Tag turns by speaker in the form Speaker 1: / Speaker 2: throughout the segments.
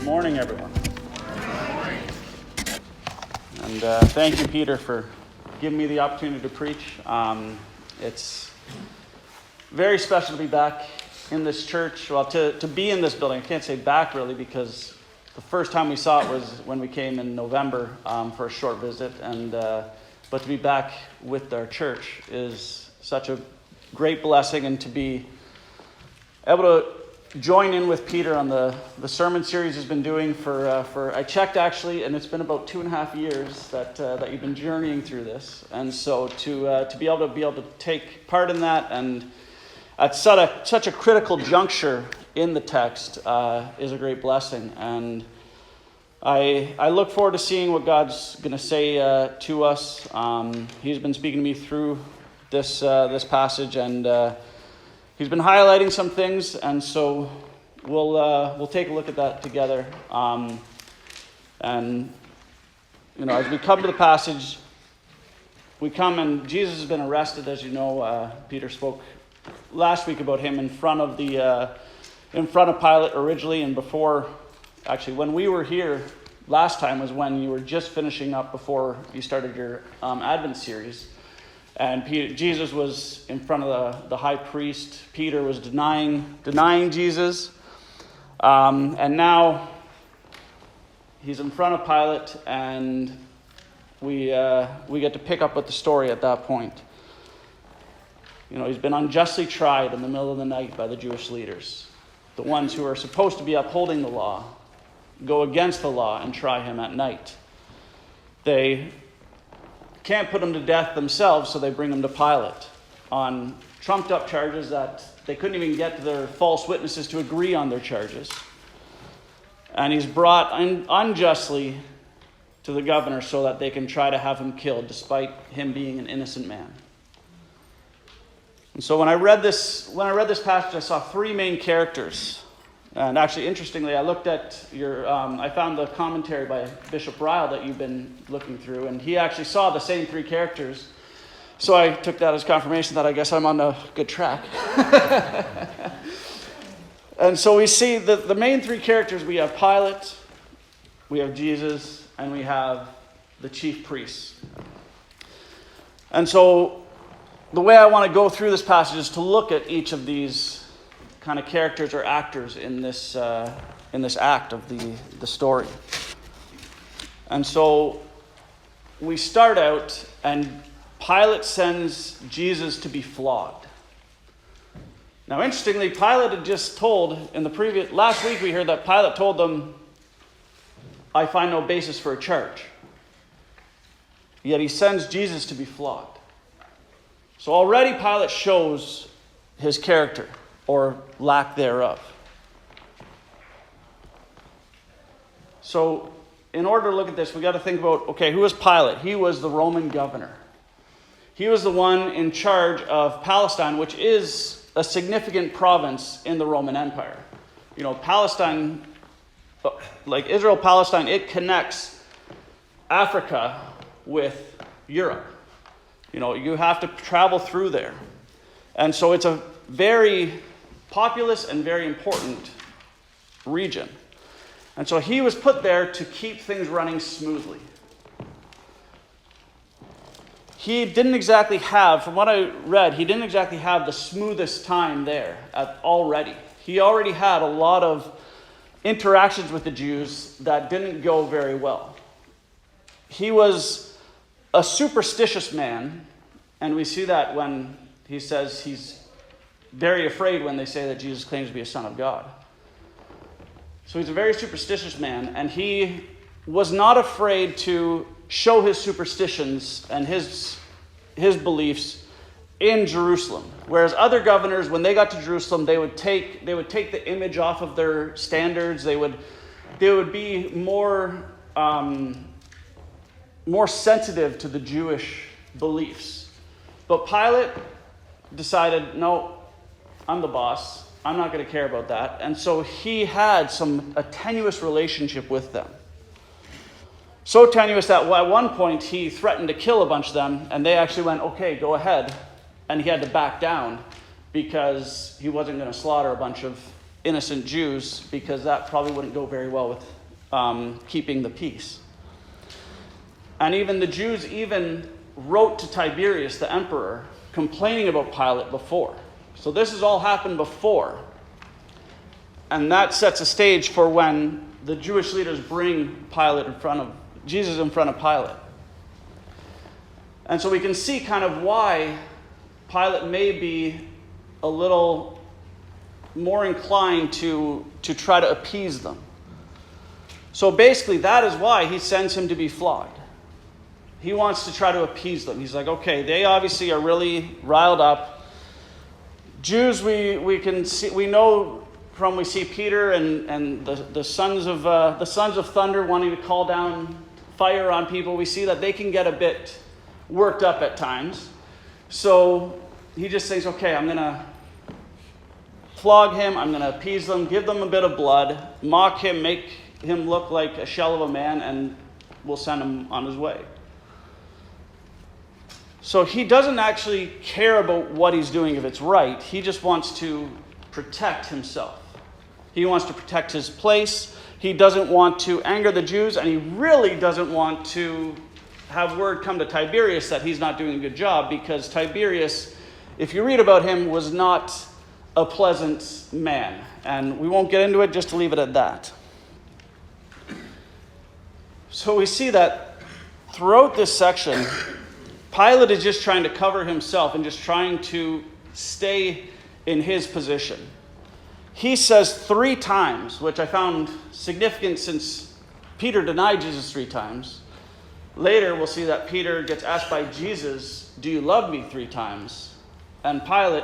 Speaker 1: morning, everyone. And thank you, Peter, for giving me the opportunity to preach. It's very special to be back in this church. Well, to be in this building. I can't say back, really, because the first time we saw it was when we came in November for a short visit. But to be back with our church is such a great blessing, and to be able to join in with Peter on the sermon series he's been doing for I checked actually, and it's been about 2.5 years that you've been journeying through this. And so to be able to take part in that, and at such a critical juncture in the text is a great blessing. And I look forward to seeing what God's going to say to us. He's been speaking to me through this passage, and he's been highlighting some things, and so we'll take a look at that together. And as we come to the passage, we come and Jesus has been arrested, as you know. Peter spoke last week about him in front of Pilate originally, and before. Actually, when we were here last time was when you were just finishing up before you started your Advent series. And Jesus was in front of the high priest. Peter was denying Jesus. And now he's in front of Pilate, and we get to pick up with the story at that point. He's been unjustly tried in the middle of the night by the Jewish leaders. The ones who are supposed to be upholding the law go against the law and try him at night. They can't put him to death themselves, so they bring him to Pilate on trumped up charges that they couldn't even get their false witnesses to agree on their charges. And he's brought unjustly to the governor so that they can try to have him killed, despite him being an innocent man. And so when I read this passage, I saw three main characters. And actually, interestingly, I looked at I found the commentary by Bishop Ryle that you've been looking through, and he actually saw the same three characters. So I took that as confirmation that I guess I'm on a good track. And so we see the main three characters. We have Pilate, we have Jesus, and we have the chief priests. And so the way I want to go through this passage is to look at each of these kind of characters or actors in this act of the story. And so we start out, and Pilate sends Jesus to be flogged. Now, interestingly, Pilate had just told last week we heard that Pilate told them, "I find no basis for a charge." Yet he sends Jesus to be flogged. So already Pilate shows his character, or lack thereof. So in order to look at this, we got to think about, okay, who was Pilate? He was the Roman governor. He was the one in charge of Palestine, which is a significant province in the Roman Empire. Palestine, like Israel, Palestine, it connects Africa with Europe. You have to travel through there. And so it's a very populous and very important region. And so he was put there to keep things running smoothly. He didn't exactly have, from what I read, the smoothest time there already. He already had a lot of interactions with the Jews that didn't go very well. He was a superstitious man, and we see that when he says he's very afraid when they say that Jesus claims to be a son of God. So he's a very superstitious man, and he was not afraid to show his superstitions and his beliefs in Jerusalem. Whereas other governors, when they got to Jerusalem, they would take the image off of their standards. They would be more sensitive to the Jewish beliefs. But Pilate decided, no, I'm the boss. I'm not going to care about that. And so he had a tenuous relationship with them. So tenuous that at one point he threatened to kill a bunch of them, and they actually went, okay, go ahead. And he had to back down because he wasn't going to slaughter a bunch of innocent Jews, because that probably wouldn't go very well keeping the peace. And even the Jews even wrote to Tiberius, the emperor, complaining about Pilate before. So this has all happened before. And that sets a stage for when the Jewish leaders bring Jesus in front of Pilate. And so we can see kind of why Pilate may be a little more inclined to try to appease them. So basically, that is why he sends him to be flogged. He wants to try to appease them. He's like, okay, they obviously are really riled up. Jews, we know from we see Peter and the sons of thunder wanting to call down fire on people. We see that they can get a bit worked up at times. So he just thinks, okay, I'm going to flog him, I'm going to appease them, give them a bit of blood, mock him, make him look like a shell of a man, and we'll send him on his way. So he doesn't actually care about what he's doing if it's right. He just wants to protect himself. He wants to protect his place. He doesn't want to anger the Jews, and he really doesn't want to have word come to Tiberius that he's not doing a good job, because Tiberius, if you read about him, was not a pleasant man. And we won't get into it, just to leave it at that. So we see that throughout this section, Pilate is just trying to cover himself and just trying to stay in his position. He says 3 times, which I found significant since Peter denied Jesus 3 times. Later, we'll see that Peter gets asked by Jesus, "Do you love me?" 3 times. And Pilate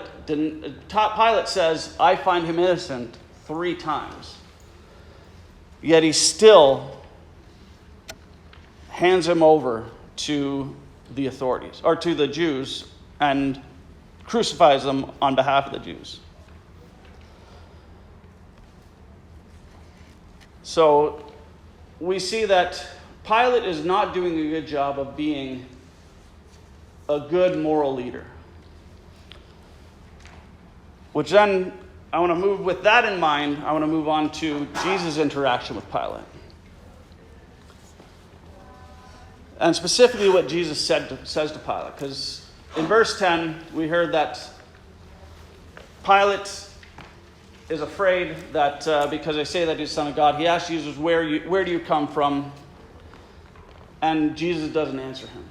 Speaker 1: says, "I find him innocent," 3 times. Yet he still hands him over to the authorities, or to the Jews, and crucifies them on behalf of the Jews. So we see that Pilate is not doing a good job of being a good moral leader. Which then, with that in mind, I want to move on to Jesus' interaction with Pilate. And specifically what Jesus says to Pilate. Because in verse 10, we heard that Pilate is afraid that because they say that he's the Son of God, he asks Jesus, where do you come from? And Jesus doesn't answer him.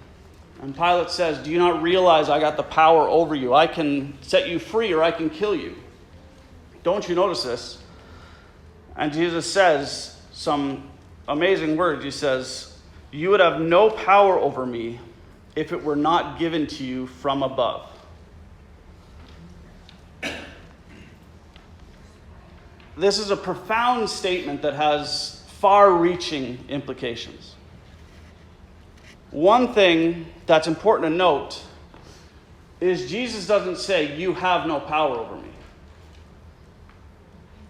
Speaker 1: And Pilate says, "Do you not realize I got the power over you? I can set you free or I can kill you. Don't you notice this?" And Jesus says some amazing words. He says, "You would have no power over me if it were not given to you from above." This is a profound statement that has far-reaching implications. One thing that's important to note is Jesus doesn't say, "You have no power over me."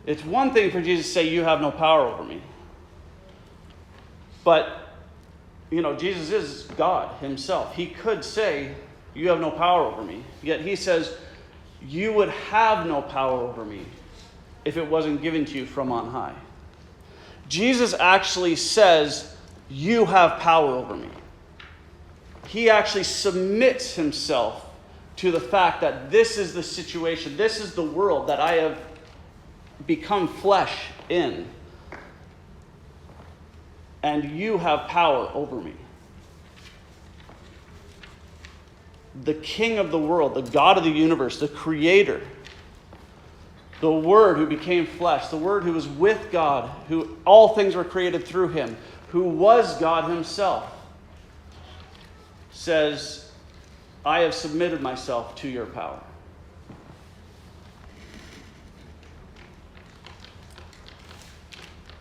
Speaker 1: It's one thing for Jesus to say, "You have no power over me." But, Jesus is God himself. He could say, "You have no power over me." Yet he says, "You would have no power over me if it wasn't given to you from on high." Jesus actually says, "You have power over me." He actually submits himself to the fact that this is the situation, this is the world that I have become flesh in. And you have power over me. The King of the world, the God of the universe, the Creator, the Word who became flesh, the Word who was with God, who all things were created through him, who was God himself, says, "I have submitted myself to your power."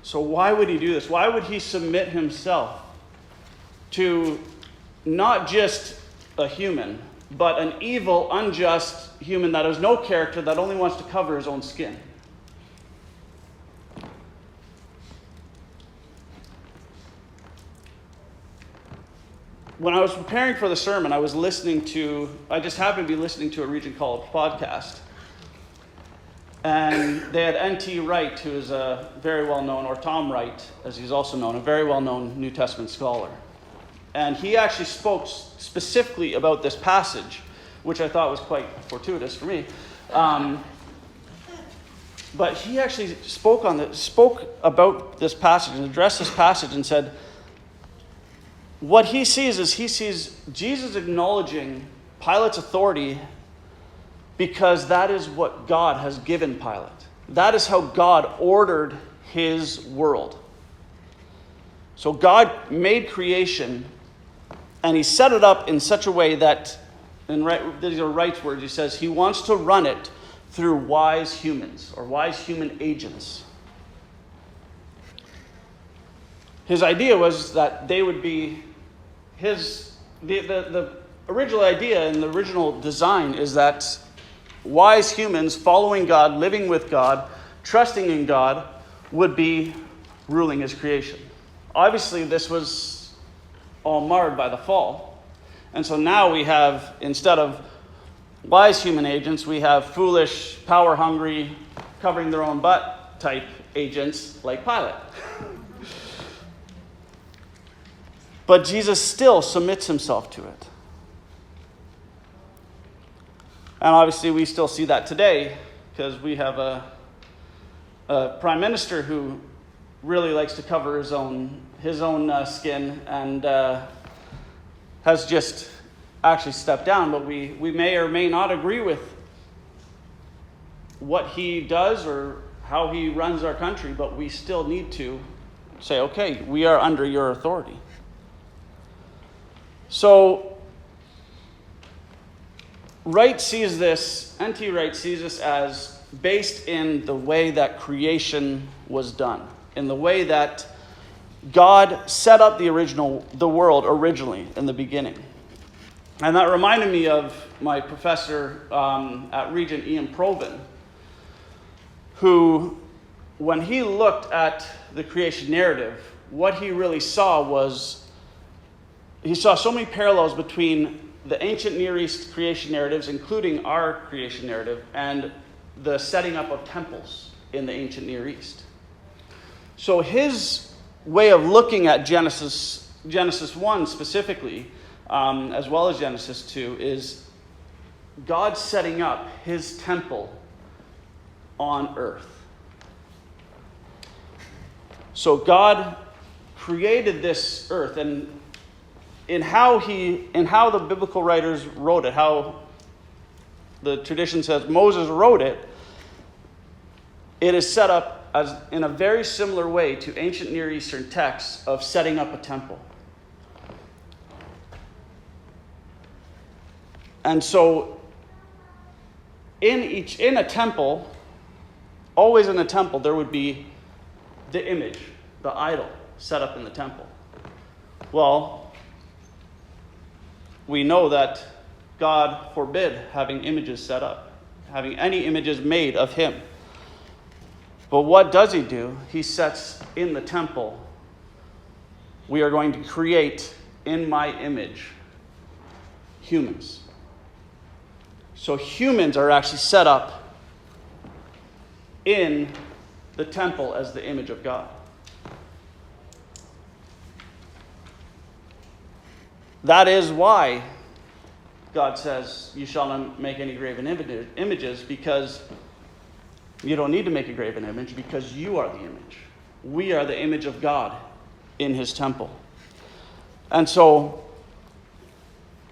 Speaker 1: So why would he do this? Why would he submit himself to not just a human, but an evil, unjust human that has no character, that only wants to cover his own skin? When I was preparing for the sermon, I just happened to be listening to a Regent College podcast. And they had N.T. Wright, who is a very well-known, or Tom Wright, as he's also known, a very well-known New Testament scholar. And he actually spoke specifically about this passage, which I thought was quite fortuitous for me. But he actually spoke about this passage and addressed this passage and said, what he sees is Jesus acknowledging Pilate's authority because that is what God has given Pilate. That is how God ordered his world. So God made creation, and he set it up in such a way that, these are Wright's words, he says he wants to run it through wise humans, or wise human agents. His idea was that they would be the original idea and the original design is that wise humans following God, living with God, trusting in God, would be ruling his creation. Obviously, this was all marred by the fall. And so now we have, instead of wise human agents, we have foolish, power-hungry, covering their own butt type agents like Pilate. But Jesus still submits himself to it. And obviously we still see that today because we have a prime minister who really likes to cover his own skin and has just actually stepped down. But we may or may not agree with what he does or how he runs our country, but we still need to say, okay, we are under your authority. So Wright sees this, N.T. Wright sees this as based in the way that creation was done, in the way that God set up the world originally in the beginning. And that reminded me of my professor at Regent, Ian Provan, who, when he looked at the creation narrative, what he really saw was, he saw so many parallels between the ancient Near East creation narratives, including our creation narrative, and the setting up of temples in the ancient Near East. So his way of looking at Genesis 1 specifically, as well as Genesis 2, is God setting up his temple on earth. So God created this earth, and in how the biblical writers wrote it, how the tradition says Moses wrote it, it is set up as in a very similar way to ancient Near Eastern texts of setting up a temple. And so in a temple, always in a temple, there would be the image, the idol set up in the temple. Well, we know that God forbid having images set up, having any images made of him. But what does he do? He sets in the temple, we are going to create in my image humans. So humans are actually set up in the temple as the image of God. That is why God says, you shall not make any graven images, because you don't need to make a graven image, because you are the image. We are the image of God in his temple. And so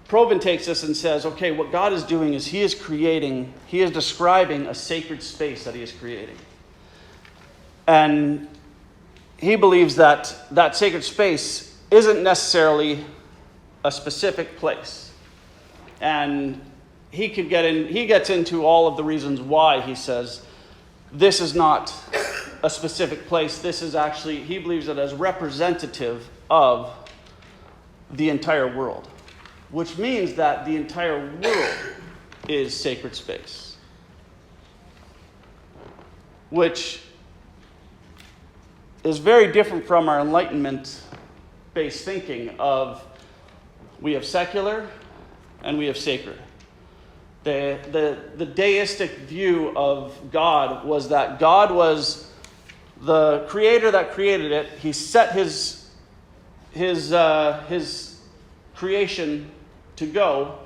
Speaker 1: Provan takes this and says, okay, what God is doing is he is describing a sacred space that he is creating. And he believes that that sacred space isn't necessarily a specific place. And he gets into all of the reasons why he says this is not a specific place. This is actually, he believes it as representative of the entire world, which means that the entire world is sacred space, which is very different from our The deistic view of God was that God was the creator that created it. He set his creation to go,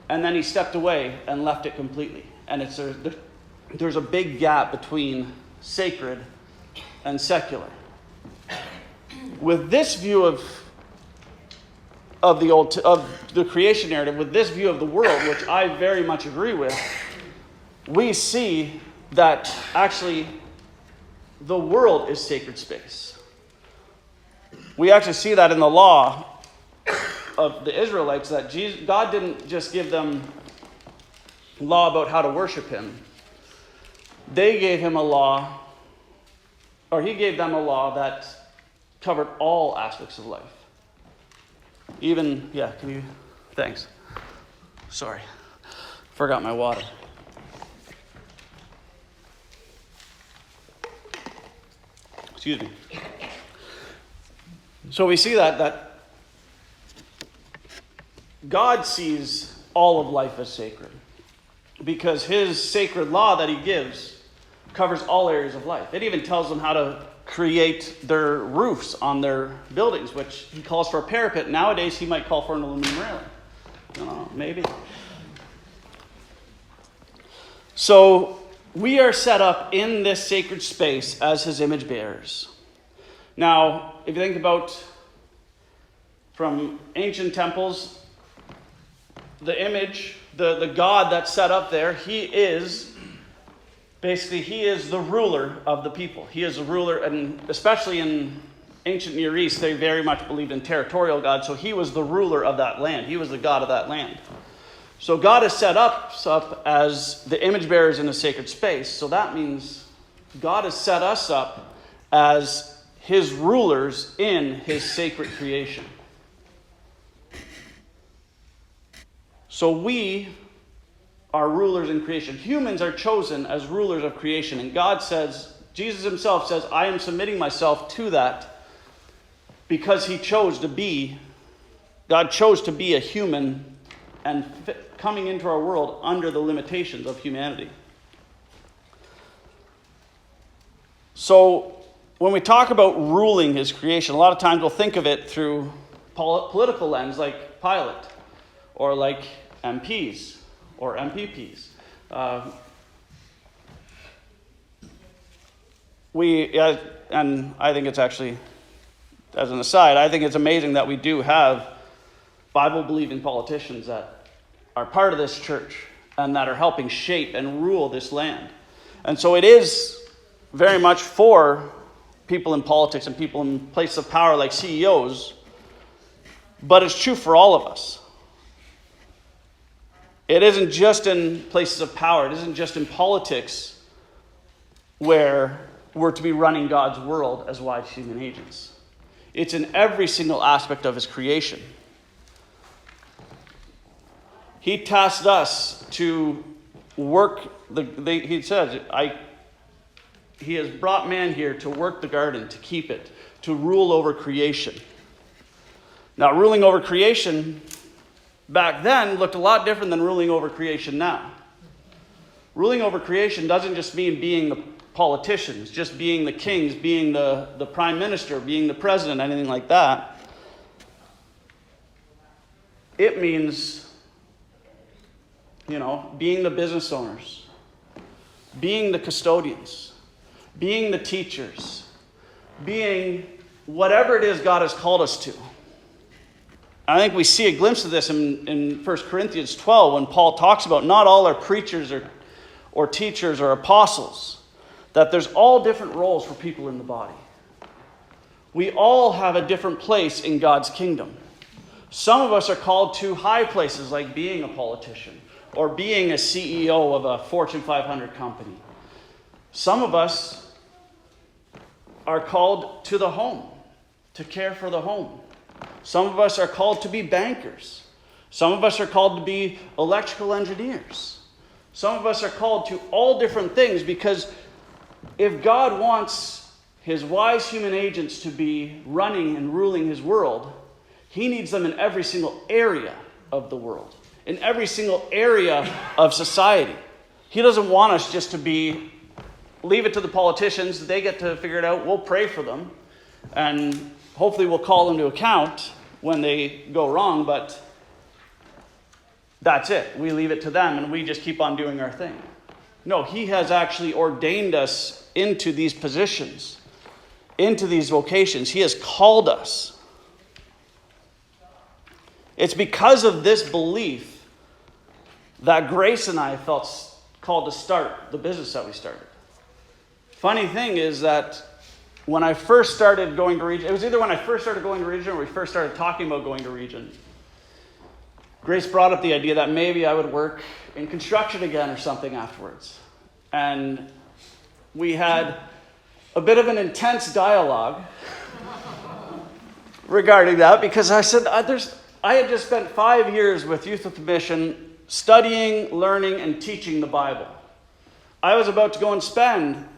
Speaker 1: and then he stepped away and left it completely. And there's a big gap between sacred and secular. With this view of the creation narrative, with this view of the world, which I very much agree with, we see that actually the world is sacred space. We actually see that in the law of the Israelites, that God didn't just give them law about how to worship him. They gave him a law, or he gave them a law that covered all aspects of life. Even, thanks. Sorry, forgot my water. Excuse me. So we see that God sees all of life as sacred, because his sacred law that he gives covers all areas of life. It even tells them how to create their roofs on their buildings, which he calls for a parapet. Nowadays, he might call for an aluminum railing. I don't know, maybe. So we are set up in this sacred space as his image bearers. Now, if you think about from ancient temples, the image, the God that's set up there, he is the ruler of the people. He is a ruler, and especially in ancient Near East, they very much believed in territorial God, so he was the ruler of that land. He was the God of that land. So God has set us up as the image bearers in a sacred space. So that means God has set us up as his rulers in his sacred creation. So we are rulers in creation. Humans are chosen as rulers of creation. And God says, Jesus himself says, I am submitting myself to that because God chose to be a human and coming into our world under the limitations of humanity. So when we talk about ruling his creation, a lot of times we'll think of it through political lens, like Pilate, or like MPs or MPPs. And I think it's actually, as an aside, I think it's amazing that we do have Bible-believing politicians that are part of this church and that are helping shape and rule this land. And so it is very much for people in politics and people in places of power like CEOs, but it's true for all of us. It isn't just in places of power. It isn't just in politics where we're to be running God's world as wise human agents. It's in every single aspect of his creation. He tasked us to work. He says, he has brought man here to work the garden, to keep it, to rule over creation. Now, ruling over creation back then looked a lot different than ruling over creation now. Ruling over creation doesn't just mean being the politicians, just being the kings, being the prime minister, being the president, anything like that. It means, being the business owners, being the custodians, being the teachers, being whatever it is God has called us to. I think we see a glimpse of this in 1 Corinthians 12 when Paul talks about not all are preachers or teachers or apostles, that there's all different roles for people in the body. We all have a different place in God's kingdom. Some of us are called to high places like being a politician or being a CEO of a Fortune 500 company. Some of us are called to the home, to care for the home. Some of us are called to be bankers. Some of us are called to be electrical engineers. Some of us are called to all different things, because if God wants his wise human agents to be running and ruling his world, he needs them in every single area of the world. in every single area of society. He doesn't want us just to leave it to the politicians. They get to figure it out. We'll pray for them. And hopefully we'll call them to account when they go wrong. But that's it. We leave it to them and we just keep on doing our thing. No, he has actually ordained us into these positions, into these vocations. He has called us. It's because of this belief that Grace and I felt called to start the business that we started. Funny thing is that when I first started going to Region, it was either when I first started going to Region or we first started talking about going to Region, Grace brought up the idea that maybe I would work in construction again or something afterwards. And we had a bit of an intense dialogue regarding that, because I said, I had just spent 5 years with Youth with a Mission studying, learning, and teaching the Bible. I was about to go and spend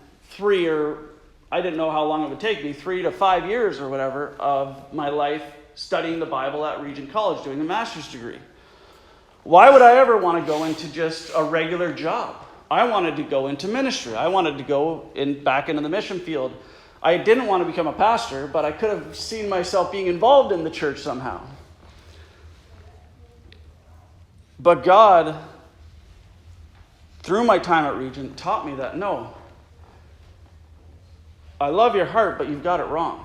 Speaker 1: I didn't know how long it would take me, 3 to 5 years or whatever of my life studying the Bible at Regent College, doing a master's degree. Why would I ever want to go into just a regular job? I wanted to go into ministry. I wanted to go back into the mission field. I didn't want to become a pastor, but I could have seen myself being involved in the church somehow. But God, through my time at Regent, taught me that, no, I love your heart, but you've got it wrong.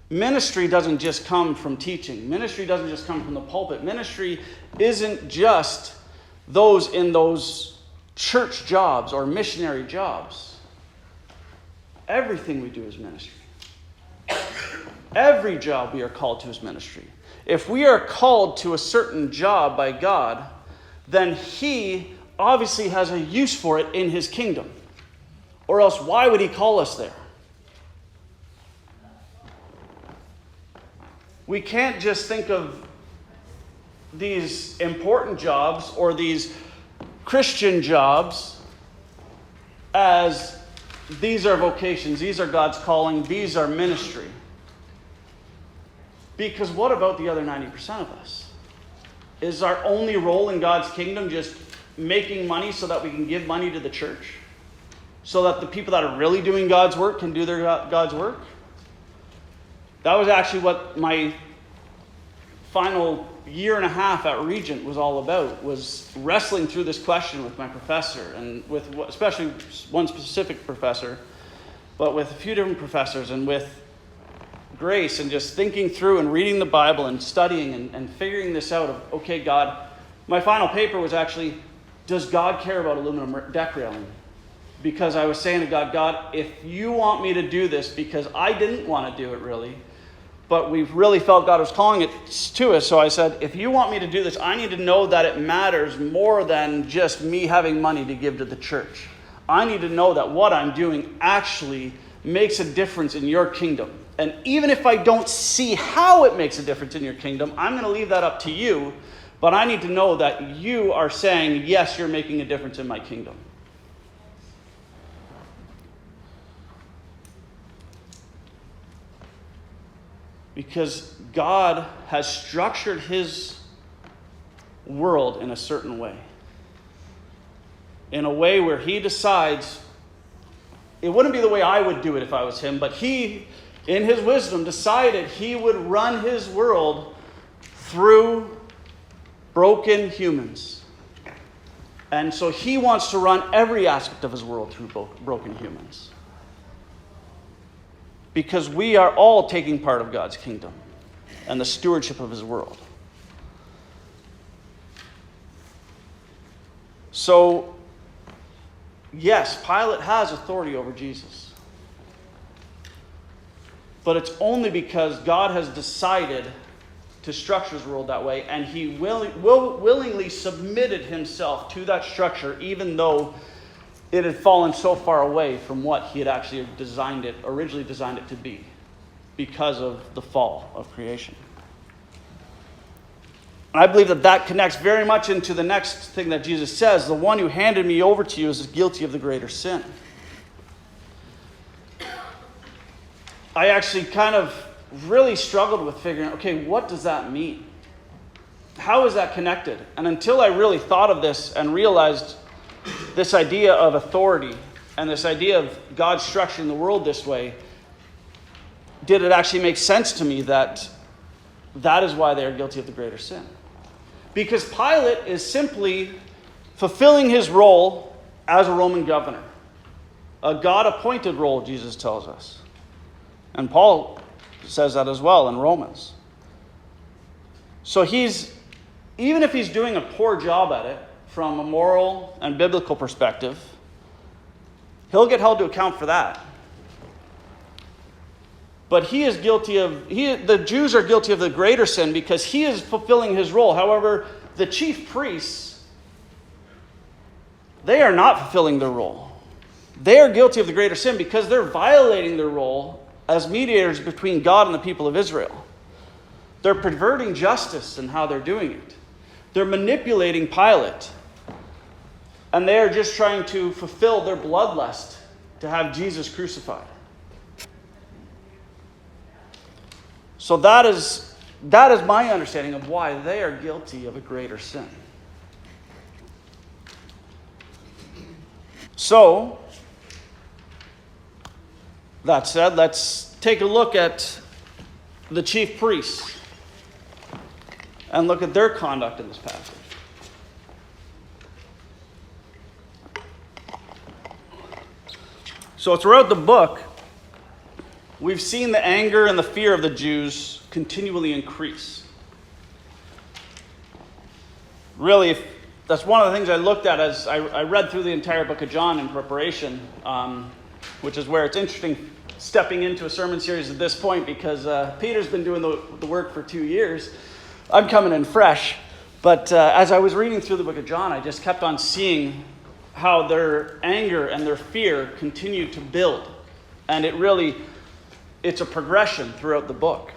Speaker 1: Ministry doesn't just come from teaching. Ministry doesn't just come from the pulpit. Ministry isn't just those in those church jobs or missionary jobs. Everything we do is ministry. Every job we are called to is ministry. If we are called to a certain job by God, then He obviously has a use for it in His kingdom. Or else why would He call us there? We can't just think of these important jobs or these Christian jobs as these are vocations, these are God's calling, these are ministry. Because what about the other 90% of us? Is our only role in God's kingdom just making money so that we can give money to the church? So that the people that are really doing God's work can do their God's work? That was actually what my final year and a half at Regent was all about, was wrestling through this question with my professor, and with especially one specific professor, but with a few different professors, and with Grace, and just thinking through and reading the Bible and studying and figuring this out of, okay, God, my final paper was actually, does God care about aluminum deck railing? Because I was saying to God, if you want me to do this, because I didn't want to do it really, but we really felt God was calling it to us. So I said, if you want me to do this, I need to know that it matters more than just me having money to give to the church. I need to know that what I'm doing actually makes a difference in your kingdom. And even if I don't see how it makes a difference in your kingdom, I'm going to leave that up to you. But I need to know that you are saying, yes, you're making a difference in my kingdom. Because God has structured His world in a certain way. In a way where He decides, it wouldn't be the way I would do it if I was Him, but He, in His wisdom, decided He would run His world through broken humans. And so He wants to run every aspect of His world through broken humans. Because we are all taking part of God's kingdom and the stewardship of His world. So, yes, Pilate has authority over Jesus. But it's only because God has decided to structure His world that way, and He willingly submitted Himself to that structure, even though it had fallen so far away from what He had actually originally designed it to be, because of the fall of creation. And I believe that connects very much into the next thing that Jesus says. The one who handed me over to you is guilty of the greater sin. I actually kind of really struggled with figuring, okay, what does that mean? how is that connected? And until I really thought of this and realized this idea of authority and this idea of God structuring the world this way, did it actually make sense to me that that is why they are guilty of the greater sin. Because Pilate is simply fulfilling his role as a Roman governor. A God-appointed role, Jesus tells us. And Paul says that as well in Romans. So even if he's doing a poor job at it from a moral and biblical perspective, he'll get held to account for that. But he is guilty of, the Jews are guilty of the greater sin because he is fulfilling his role. However, the chief priests, they are not fulfilling their role. They are guilty of the greater sin because they're violating their role as mediators between God and the people of Israel. They're perverting justice in how they're doing it. They're manipulating Pilate. And they are just trying to fulfill their bloodlust to have Jesus crucified. So that is my understanding of why they are guilty of a greater sin. So, that said, let's take a look at the chief priests and look at their conduct in this passage. So throughout the book, we've seen the anger and the fear of the Jews continually increase. Really, that's one of the things I looked at as I read through the entire book of John in preparation, which is where it's interesting stepping into a sermon series at this point because Peter's been doing the work for 2 years. I'm coming in fresh. But as I was reading through the book of John, I just kept on seeing how their anger and their fear continue to build. And it's a progression throughout the book.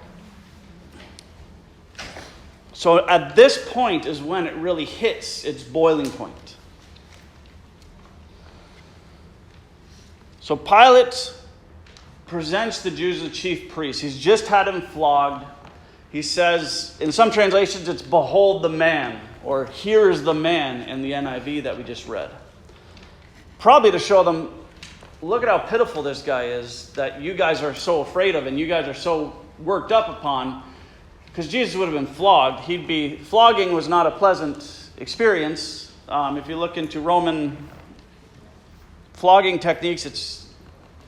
Speaker 1: So at this point is when it really hits its boiling point. So Pilate presents the Jews as the chief priests. He's just had him flogged. He says, in some translations, it's behold the man, or here is the man in the NIV that we just read. Probably to show them, look at how pitiful this guy is that you guys are so afraid of and you guys are so worked up upon. Because Jesus would have been flogged. Flogging was not a pleasant experience. If you look into Roman flogging techniques, it's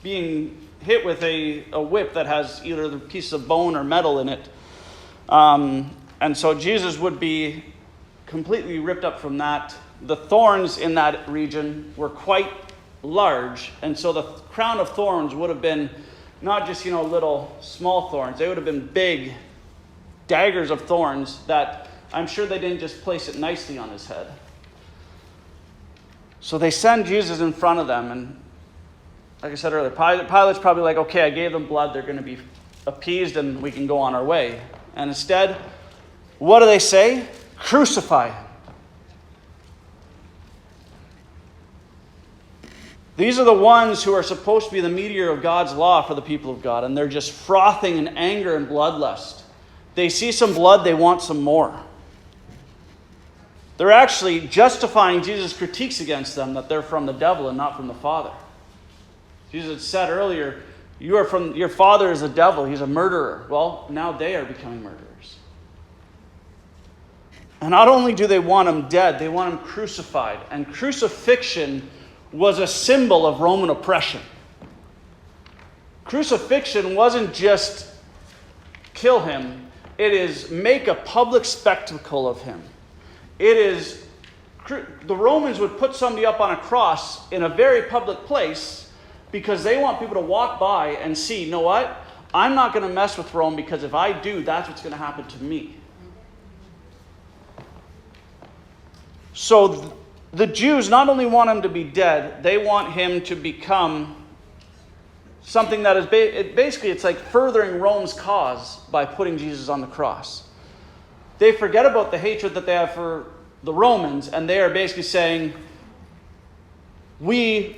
Speaker 1: being hit with a whip that has either the piece of bone or metal in it. And so Jesus would be completely ripped up from that. The thorns in that region were quite large. And so the crown of thorns would have been not just, little small thorns. They would have been big daggers of thorns that I'm sure they didn't just place it nicely on his head. So they send Jesus in front of them. And like I said earlier, Pilate's probably like, okay, I gave them blood. They're going to be appeased and we can go on our way. And instead, what do they say? Crucify him. These are the ones who are supposed to be the mediator of God's law for the people of God, and they're just frothing in anger and bloodlust. They see some blood, they want some more. They're actually justifying Jesus' critiques against them, that they're from the devil and not from the Father. Jesus had said earlier, your father is a devil, he's a murderer. Well, now they are becoming murderers. And not only do they want him dead, they want him crucified. And crucifixion was a symbol of Roman oppression. Crucifixion wasn't just kill him, it is make a public spectacle of him. The Romans would put somebody up on a cross in a very public place because they want people to walk by and see, you know what? I'm not going to mess with Rome because if I do, that's what's going to happen to me. So the Jews not only want him to be dead, they want him to become something that is basically it's like furthering Rome's cause by putting Jesus on the cross. They forget about the hatred that they have for the Romans, and they are basically saying, we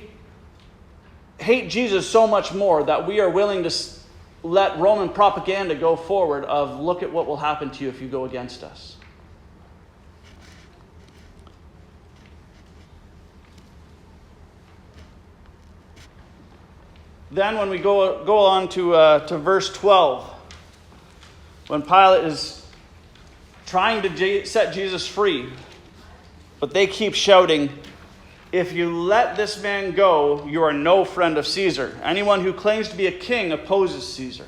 Speaker 1: hate Jesus so much more that we are willing to let Roman propaganda go forward of look at what will happen to you if you go against us. then when we go on to verse 12, when Pilate is trying to set Jesus free, but they keep shouting, "If you let this man go, you are no friend of Caesar. Anyone who claims to be a king opposes Caesar."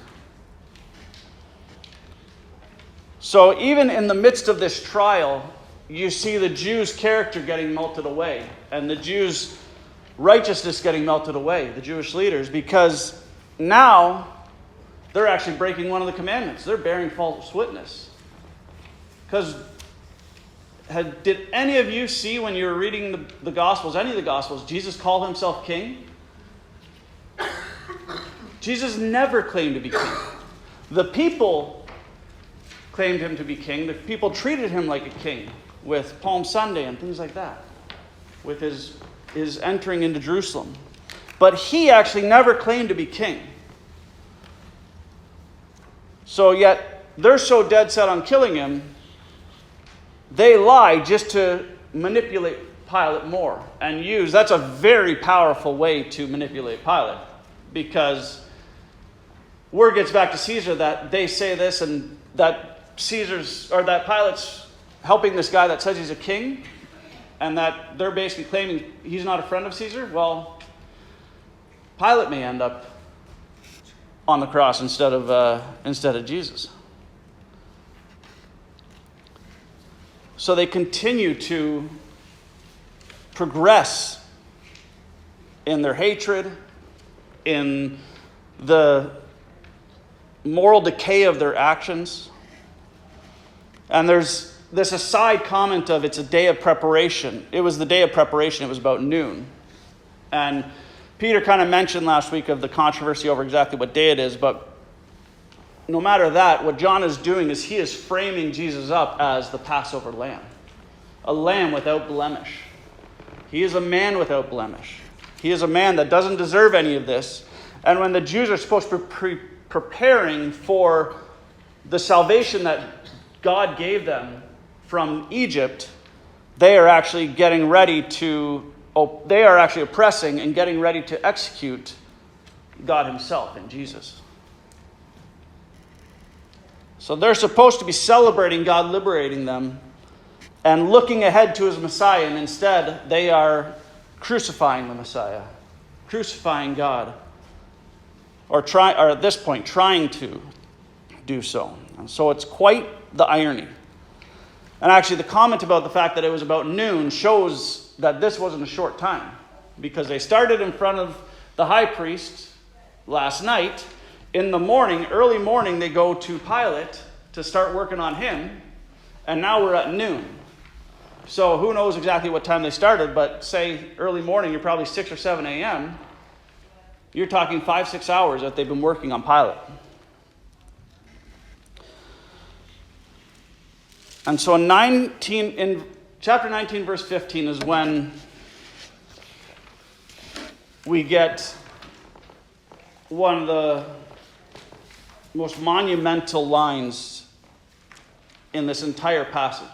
Speaker 1: So even in the midst of this trial, you see the Jews' character getting melted away, and the Jews' righteousness getting melted away, the Jewish leaders, because now they're actually breaking one of the commandments. They're bearing false witness. Because did any of you see when you were reading the Gospels, any of the Gospels, Jesus call himself king? Jesus never claimed to be king. The people claimed him to be king. The people treated him like a king with Palm Sunday and things like that, with his entering into Jerusalem. But he actually never claimed to be king. So yet, they're so dead set on killing him, they lie just to manipulate Pilate more and use. That's a very powerful way to manipulate Pilate, because word gets back to Caesar that they say this and that that Pilate's helping this guy that says he's a king, and that they're basically claiming he's not a friend of Caesar. Well, Pilate may end up on the cross instead of Jesus. So they continue to progress in their hatred, in the moral decay of their actions. And there's this aside comment of it's a day of preparation. It was the day of preparation. It was about noon. And Peter kind of mentioned last week of the controversy over exactly what day it is, but no matter that, what John is doing is he is framing Jesus up as the Passover lamb, a lamb without blemish. He is a man without blemish. He is a man that doesn't deserve any of this. And when the Jews are supposed to be preparing for the salvation that God gave them from Egypt, they are actually oppressing and getting ready to execute God himself in Jesus. So they're supposed to be celebrating God liberating them and looking ahead to his Messiah, and instead they are crucifying the Messiah, crucifying God, or at this point trying to do so. And so it's quite the irony. And actually the comment about the fact that it was about noon shows that this wasn't a short time, because they started in front of the high priest last night. In the morning, early morning, they go to Pilate to start working on him, and now we're at noon. So who knows exactly what time they started, but say early morning, you're probably 6 or 7 a.m., you're talking 5-6 hours that they've been working on Pilate. And so in chapter 19, verse 15 is when we get one of the most monumental lines in this entire passage.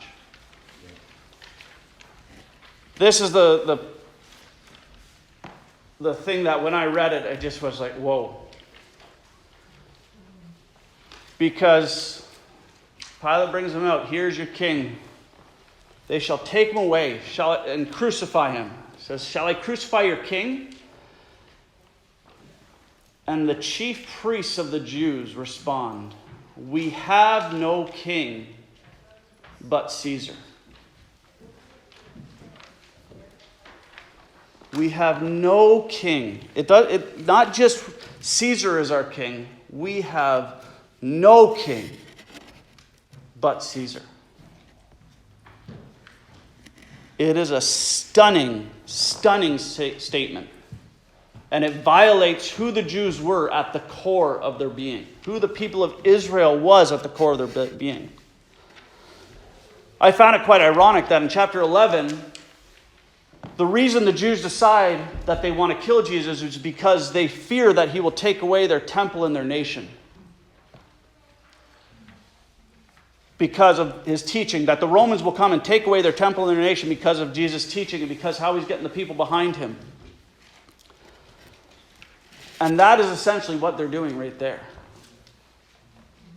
Speaker 1: This is the thing that when I read it, I just was like, whoa. Because Pilate brings him out. Here's your king. They shall take him away and crucify him. It says, shall I crucify your king? And the chief priests of the Jews respond, we have no king but Caesar. We have no king. Not just Caesar is our king. We have no king but Caesar. It is a stunning, stunning statement. And it violates who the Jews were at the core of their being. Who the people of Israel was at the core of their being. I found it quite ironic that in chapter 11, the reason the Jews decide that they want to kill Jesus is because they fear that he will take away their temple and their nation. Because of his teaching, that the Romans will come and take away their temple and their nation because of Jesus' teaching and because how he's getting the people behind him. And that is essentially what they're doing right there.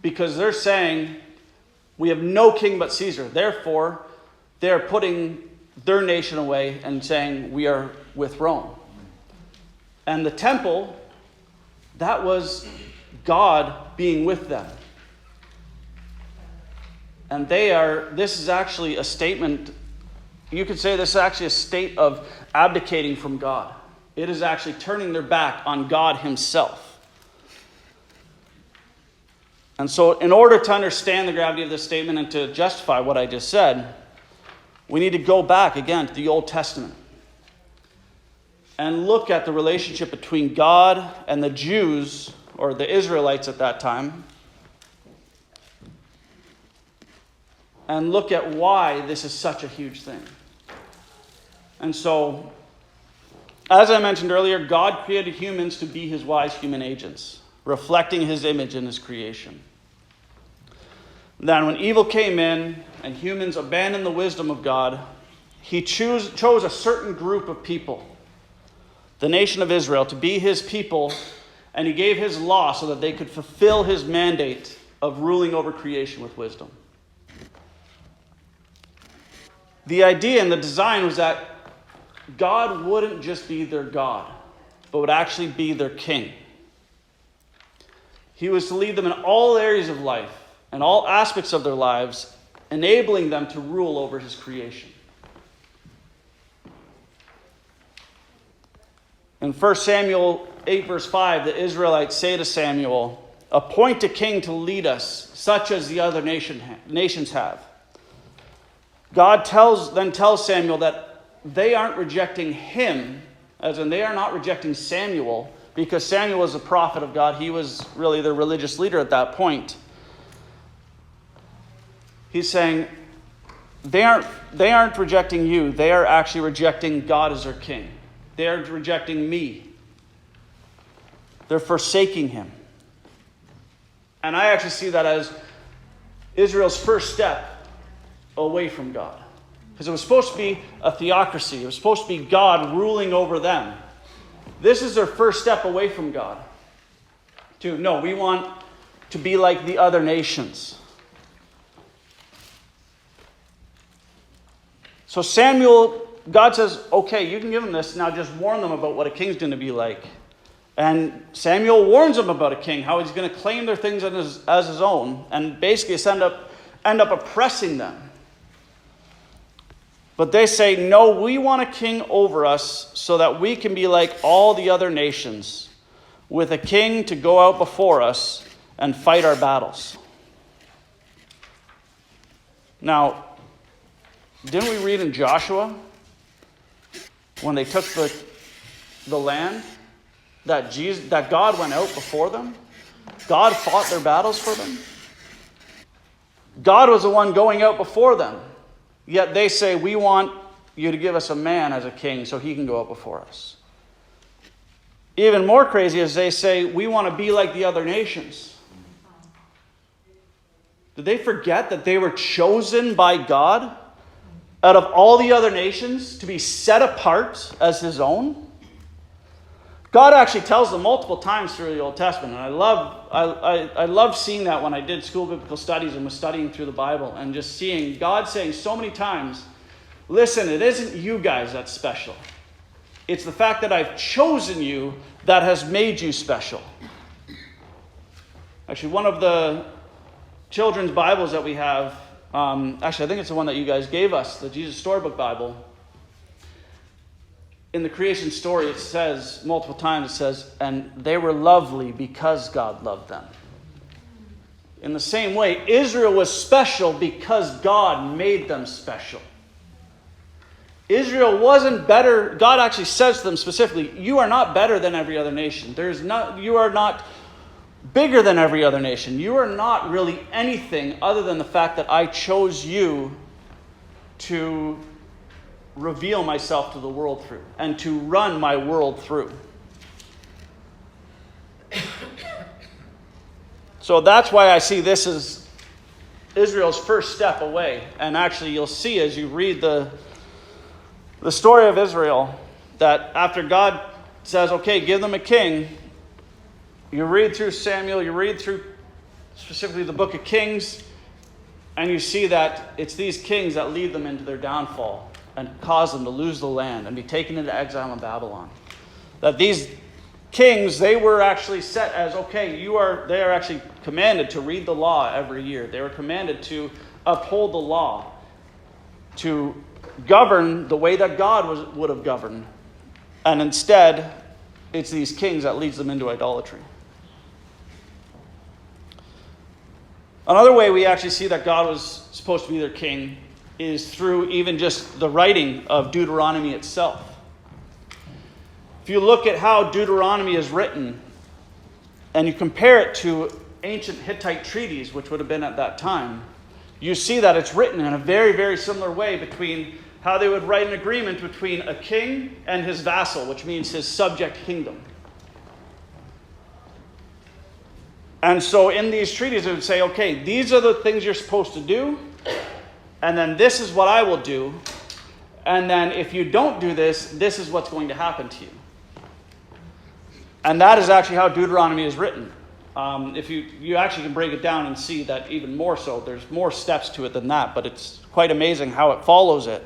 Speaker 1: Because they're saying, we have no king but Caesar. Therefore, they're putting their nation away and saying, we are with Rome. And the temple, that was God being with them. And this is actually a statement, you could say this is actually a state of abdicating from God. It is actually turning their back on God himself. And so in order to understand the gravity of this statement and to justify what I just said, we need to go back again to the Old Testament and look at the relationship between God and the Jews, or the Israelites at that time, and look at why this is such a huge thing. And so, as I mentioned earlier, God created humans to be his wise human agents, reflecting his image in his creation. Then when evil came in and humans abandoned the wisdom of God, he chose a certain group of people, the nation of Israel, to be his people, and he gave his law so that they could fulfill his mandate of ruling over creation with wisdom. The idea and the design was that God wouldn't just be their God, but would actually be their king. He was to lead them in all areas of life and all aspects of their lives, enabling them to rule over his creation. In 1 Samuel 8 verse 5, the Israelites say to Samuel, "Appoint a king to lead us, such as the other nations have." God then tells Samuel that they aren't rejecting him, as in they are not rejecting Samuel, because Samuel was a prophet of God. He was really their religious leader at that point. He's saying they aren't rejecting you. They are actually rejecting God as their king. They are rejecting me. They're forsaking him. And I actually see that as Israel's first step away from God. Because it was supposed to be a theocracy. It was supposed to be God ruling over them. This is their first step away from God. No, we want to be like the other nations. So Samuel, God says, okay, you can give them this. Now just warn them about what a king's going to be like. And Samuel warns them about a king, how he's going to claim their things as his own, and basically end up oppressing them. But they say, no, we want a king over us so that we can be like all the other nations, with a king to go out before us and fight our battles. Now, didn't we read in Joshua, when they took the land, that God went out before them? God fought their battles for them? God was the one going out before them. Yet they say, we want you to give us a man as a king so he can go out before us. Even more crazy is they say, we want to be like the other nations. Did they forget that they were chosen by God out of all the other nations to be set apart as his own? God actually tells them multiple times through the Old Testament, and I love seeing that when I did school biblical studies and was studying through the Bible, and just seeing God saying so many times, listen, it isn't you guys that's special. It's the fact that I've chosen you that has made you special. Actually, one of the children's Bibles that we have, actually I think it's the one that you guys gave us, the Jesus Storybook Bible. In the creation story, it says, multiple times it says, and they were lovely because God loved them. In the same way, Israel was special because God made them special. Israel wasn't better. God actually says to them specifically, you are not better than every other nation. You are not bigger than every other nation. You are not really anything other than the fact that I chose you to reveal myself to the world through, and to run my world through. So that's why I see this as Israel's first step away. And actually you'll see as you read the story of Israel, that after God says, okay, give them a king, You read through Samuel, you read through specifically the book of Kings, and you see that it's these kings that lead them into their downfall and cause them to lose the land and be taken into exile in Babylon. That these kings, they were actually set as, okay, they are actually commanded to read the law every year. They were commanded to uphold the law, to govern the way that God would have governed. And instead, it's these kings that leads them into idolatry. Another way we actually see that God was supposed to be their king is through even just the writing of Deuteronomy itself. If you look at how Deuteronomy is written, and you compare it to ancient Hittite treaties, which would have been at that time, you see that it's written in a very, very similar way between how they would write an agreement between a king and his vassal, which means his subject kingdom. And so in these treaties, it would say, okay, these are the things you're supposed to do, and then this is what I will do, and then if you don't do this, this is what's going to happen to you. And that is actually how Deuteronomy is written. If you actually can break it down and see that even more so, there's more steps to it than that, but it's quite amazing how it follows it.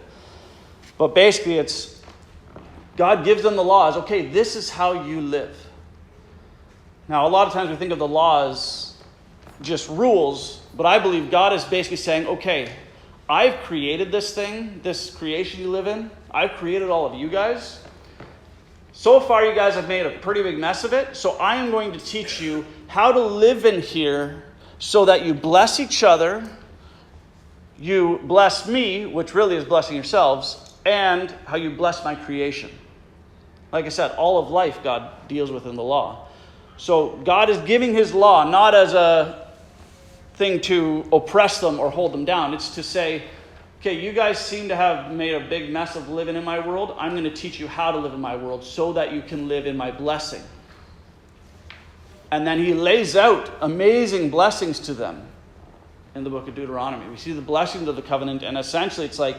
Speaker 1: But basically it's, God gives them the laws, okay, this is how you live. Now, a lot of times we think of the law as just rules, but I believe God is basically saying, okay, I've created this thing, this creation you live in. I've created all of you guys. So far, you guys have made a pretty big mess of it, so I am going to teach you how to live in here so that you bless each other, you bless me, which really is blessing yourselves, and how you bless my creation. Like I said, all of life God deals with in the law. So God is giving his law not as a thing to oppress them or hold them down. It's to say, okay, you guys seem to have made a big mess of living in my world. I'm going to teach you how to live in my world so that you can live in my blessing. And then he lays out amazing blessings to them in the book of Deuteronomy. We see the blessings of the covenant, and essentially it's like,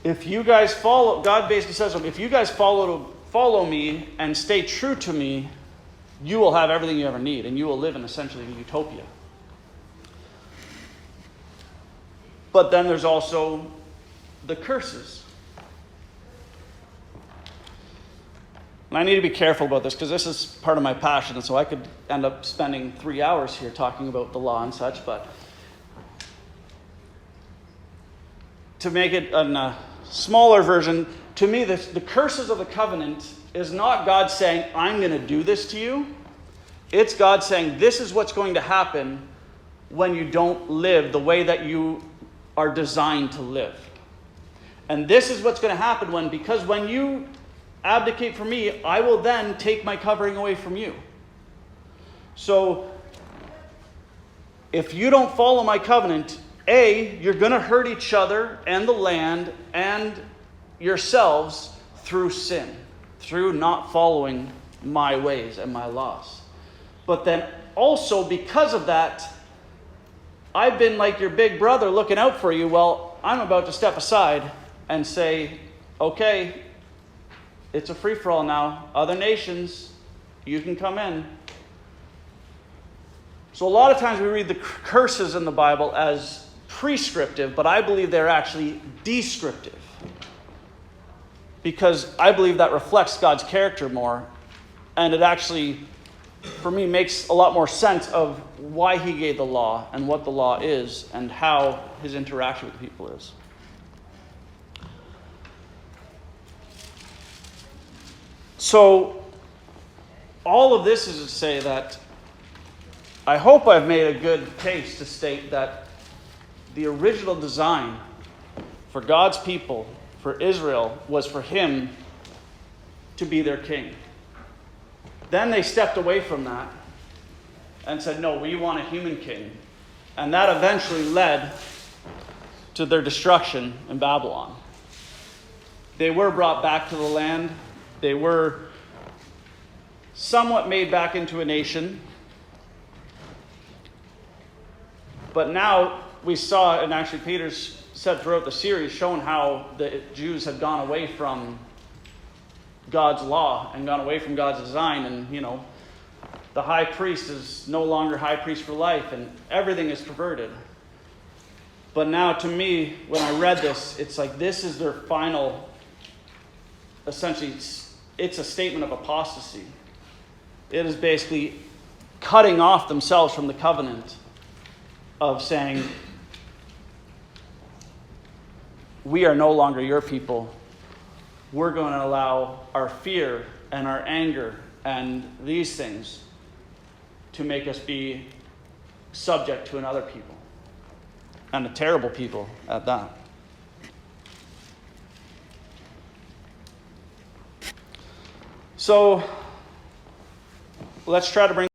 Speaker 1: if you guys follow, God basically says, if you guys follow me and stay true to me, you will have everything you ever need, and you will live in essentially a utopia. But then there's also the curses. And I need to be careful about this because this is part of my passion, and so I could end up spending 3 hours here talking about the law and such, but to make it a smaller version, to me, the curses of the covenant is not God saying, I'm going to do this to you. It's God saying, this is what's going to happen when you don't live the way that you are designed to live. And this is what's going to happen because when you abdicate from me, I will then take my covering away from you. So, if you don't follow my covenant, you're going to hurt each other and the land and yourselves through sin, through not following my ways and my laws. But then also because of that, I've been like your big brother looking out for you. Well, I'm about to step aside and say, okay, it's a free-for-all now. Other nations, you can come in. So a lot of times we read the curses in the Bible as prescriptive, but I believe they're actually descriptive. Because I believe that reflects God's character more. And it actually, for me, makes a lot more sense of why he gave the law and what the law is and how his interaction with people is. So, all of this is to say that I hope I've made a good case to state that the original design for God's people, for Israel, was for him to be their king. Then they stepped away from that and said, no, we want a human king. And that eventually led to their destruction in Babylon. They were brought back to the land. They were somewhat made back into a nation. But now we saw, and actually Peter's said throughout the series, shown how the Jews had gone away from God's law and gone away from God's design. And, The high priest is no longer high priest for life, and everything is perverted. But now, to me, when I read this, it's like this is their final, essentially, it's a statement of apostasy. It is basically cutting off themselves from the covenant of saying, we are no longer your people. We're going to allow our fear and our anger and these things to make us be subject to another people. And a terrible people at that. So, let's try to bring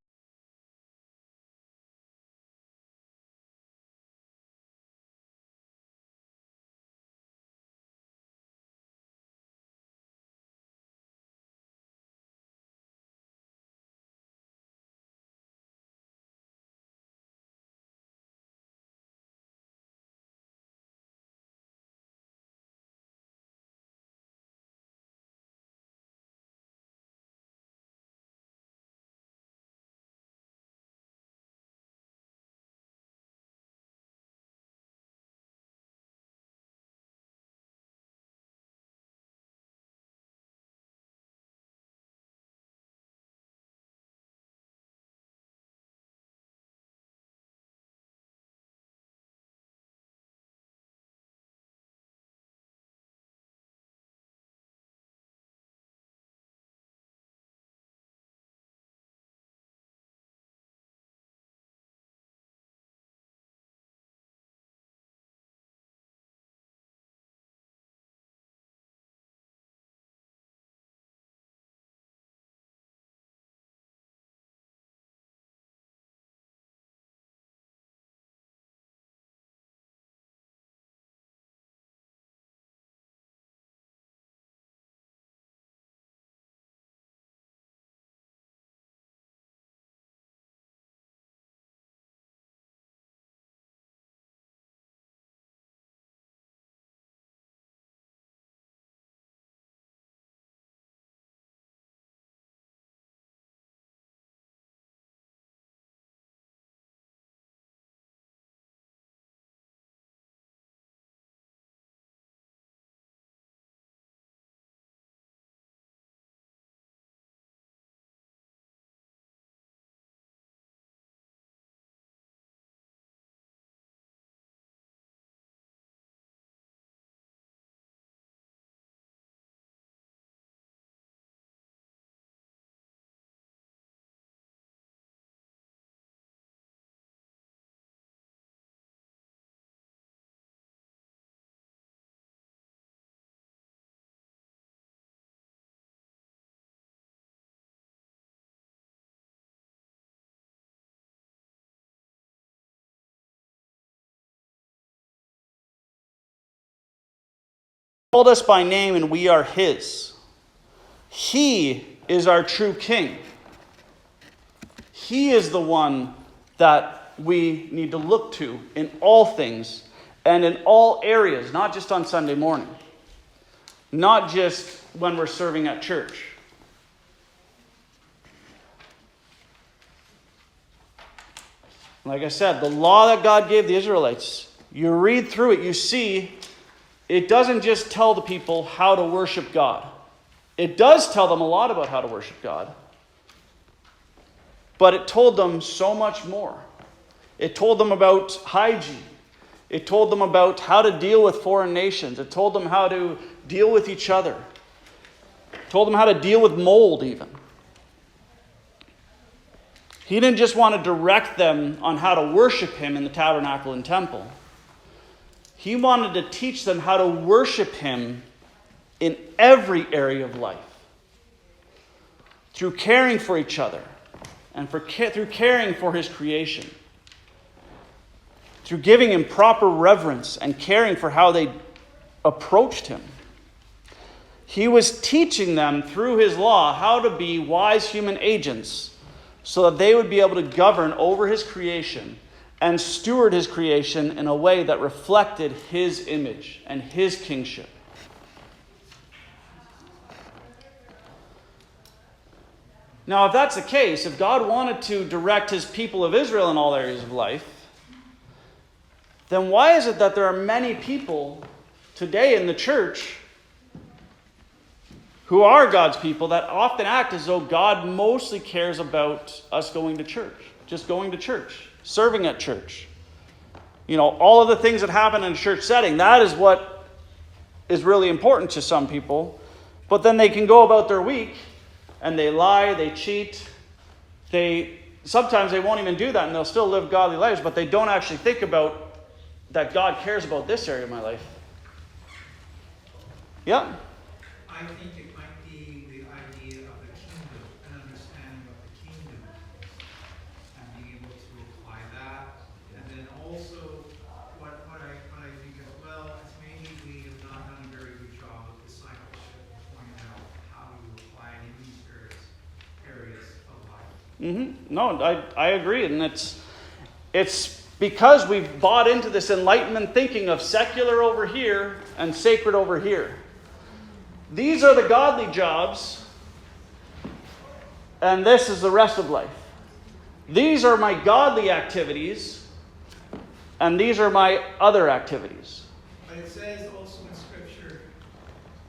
Speaker 1: called us by name, and we are his. He is our true king. He is the one that we need to look to in all things and in all areas, not just on Sunday morning, not just when we're serving at church. Like I said, the law that God gave the Israelites, you read through it, you see, it doesn't just tell the people how to worship God. It does tell them a lot about how to worship God. But it told them so much more. It told them about hygiene. It told them about how to deal with foreign nations. It told them how to deal with each other. It told them how to deal with mold even. He didn't just want to direct them on how to worship him in the tabernacle and temple. He wanted to teach them how to worship him in every area of life. Through caring for each other and through caring for his creation. Through giving him proper reverence and caring for how they approached him. He was teaching them through his law how to be wise human agents so that they would be able to govern over his creation and steward his creation in a way that reflected his image and his kingship. Now, if that's the case, if God wanted to direct his people of Israel in all areas of life, then why is it that there are many people today in the church who are God's people that often act as though God mostly cares about us going to church, just going to church, serving at church? All of the things that happen in a church setting, that is what is really important to some people. But then they can go about their week and they lie, they cheat. Sometimes they won't even do that and they'll still live godly lives, but they don't actually think about that God cares about this area of my life. Yeah?
Speaker 2: I think it might be the idea of the kingdom, an understanding of the kingdom, and being able to apply that. And then also, what I think as well is maybe we have not done a very good job of discipleship, pointing out how to apply it in these various areas of life.
Speaker 1: No, I agree, and it's because we've bought into this enlightenment thinking of secular over here and sacred over here. These are the godly jobs, and this is the rest of life. These are my godly activities, and these are my other activities.
Speaker 2: But it says also in Scripture,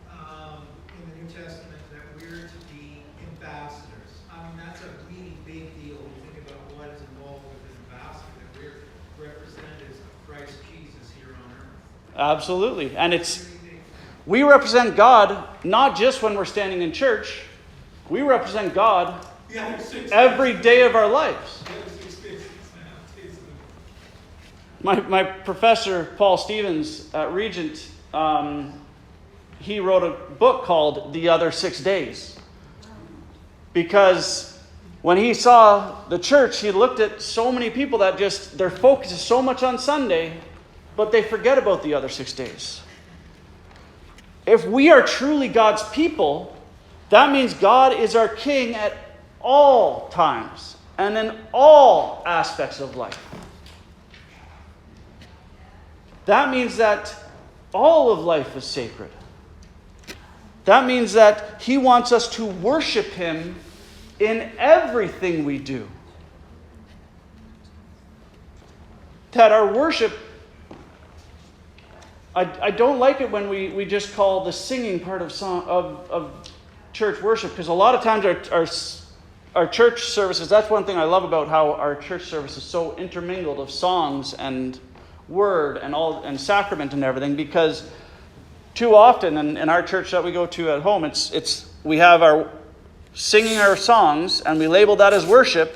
Speaker 2: in the New Testament, that we're to be ambassadors. I mean, that's a really big deal when you think about what is involved with an ambassador, that we're representatives of Christ Jesus here on earth.
Speaker 1: Absolutely. And we represent God not just when we're standing in church. We represent God every day of our lives. My professor, Paul Stevens, at Regent, he wrote a book called The Other 6 Days. Because when he saw the church, he looked at so many people that just, their focus is so much on Sunday, but they forget about the other 6 days. If we are truly God's people, that means God is our king at all times and in all aspects of life. That means that all of life is sacred. That means that he wants us to worship him in everything we do. That our worship, I don't like it when we just call the singing part of church worship, because a lot of times our church services, that's one thing I love about how our church service is so intermingled of songs and word and sacrament and everything, because too often in our church that we go to at home, we have our singing our songs and we label that as worship,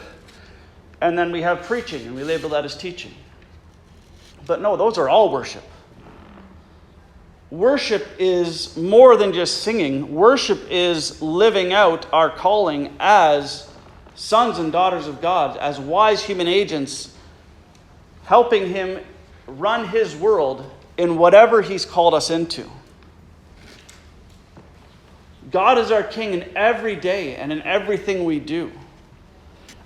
Speaker 1: and then we have preaching and we label that as teaching. But no, those are all worship. Worship is more than just singing. Worship is living out our calling as sons and daughters of God, as wise human agents, helping him run his world in whatever he's called us into. God is our king in every day and in everything we do.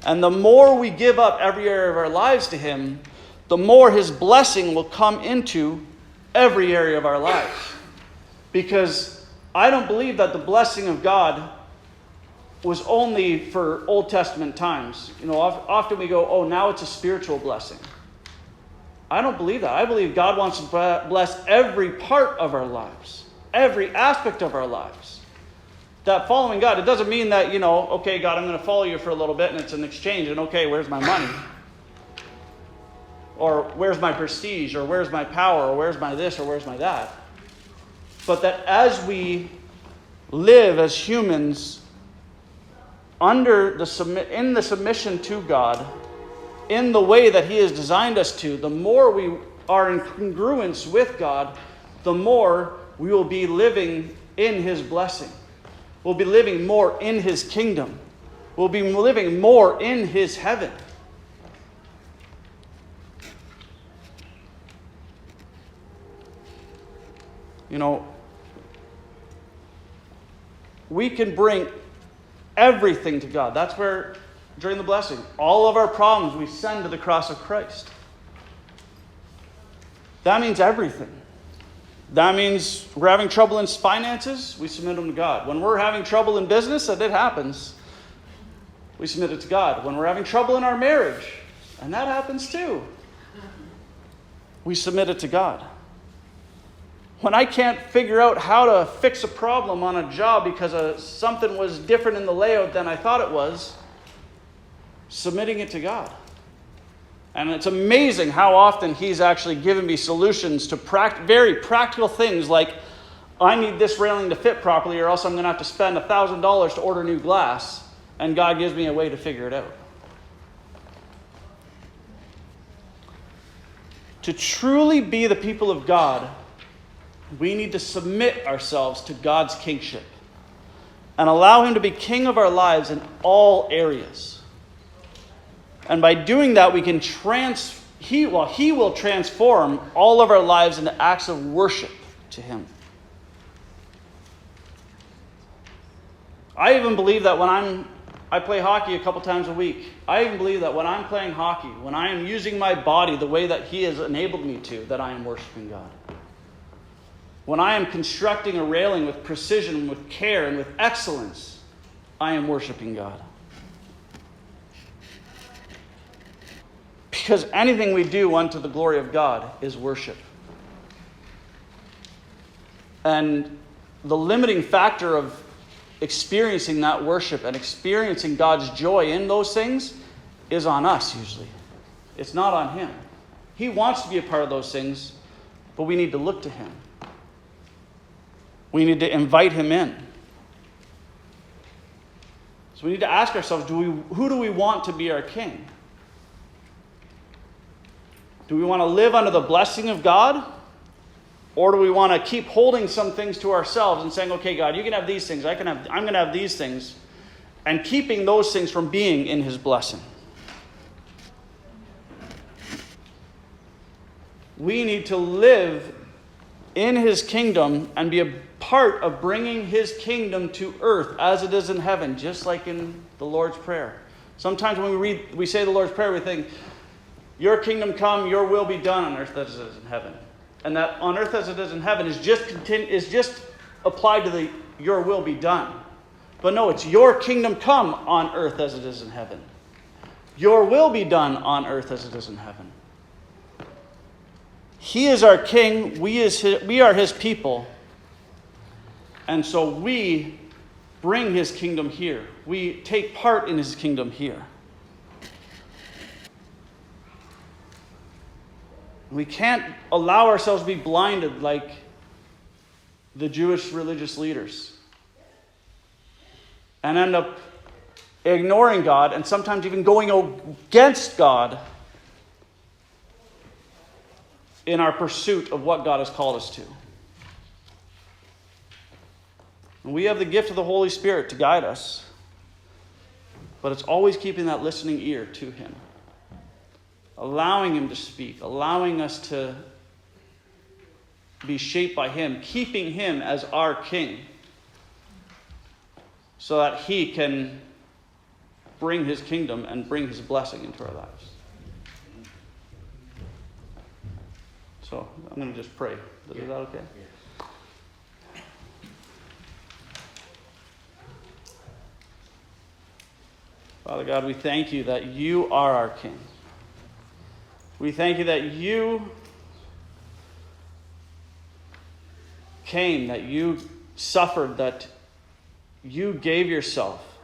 Speaker 1: And the more we give up every area of our lives to him, the more his blessing will come into every area of our lives. Because I don't believe that the blessing of God was only for Old Testament times. Often we go, oh, now it's a spiritual blessing. I don't believe that. I believe God wants to bless every part of our lives, every aspect of our lives. That following God, it doesn't mean that, okay, God, I'm going to follow you for a little bit and it's an exchange, and okay, where's my money? Or where's my prestige? Or where's my power? Or where's my this? Or where's my that? But that as we live as humans in the submission to God, in the way that he has designed us to, the more we are in congruence with God, the more we will be living in his blessing. We'll be living more in his kingdom. We'll be living more in his heaven. We can bring everything to God. That's where, during the blessing, all of our problems we send to the cross of Christ. That means everything. That means we're having trouble in finances, we submit them to God. When we're having trouble in business, and it happens, we submit it to God. When we're having trouble in our marriage, and that happens too, we submit it to God. When I can't figure out how to fix a problem on a job because something was different in the layout than I thought it was, submitting it to God. And it's amazing how often He's actually given me solutions to very practical things like, I need this railing to fit properly or else I'm going to have to spend $1,000 to order new glass. And God gives me a way to figure it out. To truly be the people of God, we need to submit ourselves to God's kingship and allow Him to be king of our lives in all areas. And by doing that, we can He will transform all of our lives into acts of worship to Him. I even believe that when I play hockey a couple times a week. I even believe that when I'm playing hockey, when I am using my body the way that He has enabled me to, that I am worshiping God. When I am constructing a railing with precision, with care, and with excellence, I am worshiping God. Because anything we do unto the glory of God is worship. And the limiting factor of experiencing that worship and experiencing God's joy in those things is on us usually. It's not on Him. He wants to be a part of those things, but we need to look to Him. We need to invite Him in. So we need to ask ourselves, who do we want to be our king? Do we want to live under the blessing of God? Or do we want to keep holding some things to ourselves and saying, okay, God, you can have these things, I'm going to have these things, and keeping those things from being in His blessing? We need to live in His kingdom and be a part of bringing His kingdom to earth as it is in heaven, just like in the Lord's Prayer. Sometimes when we say the Lord's Prayer, we think, your kingdom come, your will be done on earth as it is in heaven. And that on earth as it is in heaven is just applied to the your will be done. But no, it's your kingdom come on earth as it is in heaven. Your will be done on earth as it is in heaven. He is our king. We are His people. And so we bring His kingdom here. We take part in His kingdom here. We can't allow ourselves to be blinded like the Jewish religious leaders and end up ignoring God and sometimes even going against God in our pursuit of what God has called us to. And we have the gift of the Holy Spirit to guide us, but it's always keeping that listening ear to Him. Allowing Him to speak, allowing us to be shaped by Him, keeping Him as our King so that He can bring His kingdom and bring His blessing into our lives. So I'm going to just pray. Is that okay? Father God, we thank You that You are our King. We thank You that You came, that You suffered, that You gave Yourself,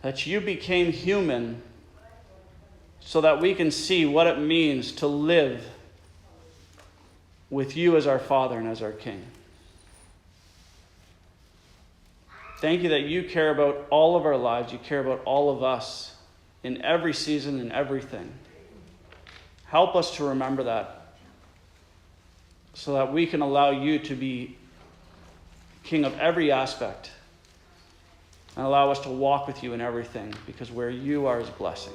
Speaker 1: that You became human so that we can see what it means to live with You as our Father and as our King. Thank You that You care about all of our lives. You care about all of us in every season and everything. Help us to remember that so that we can allow You to be King of every aspect and allow us to walk with You in everything, because where You are is blessing.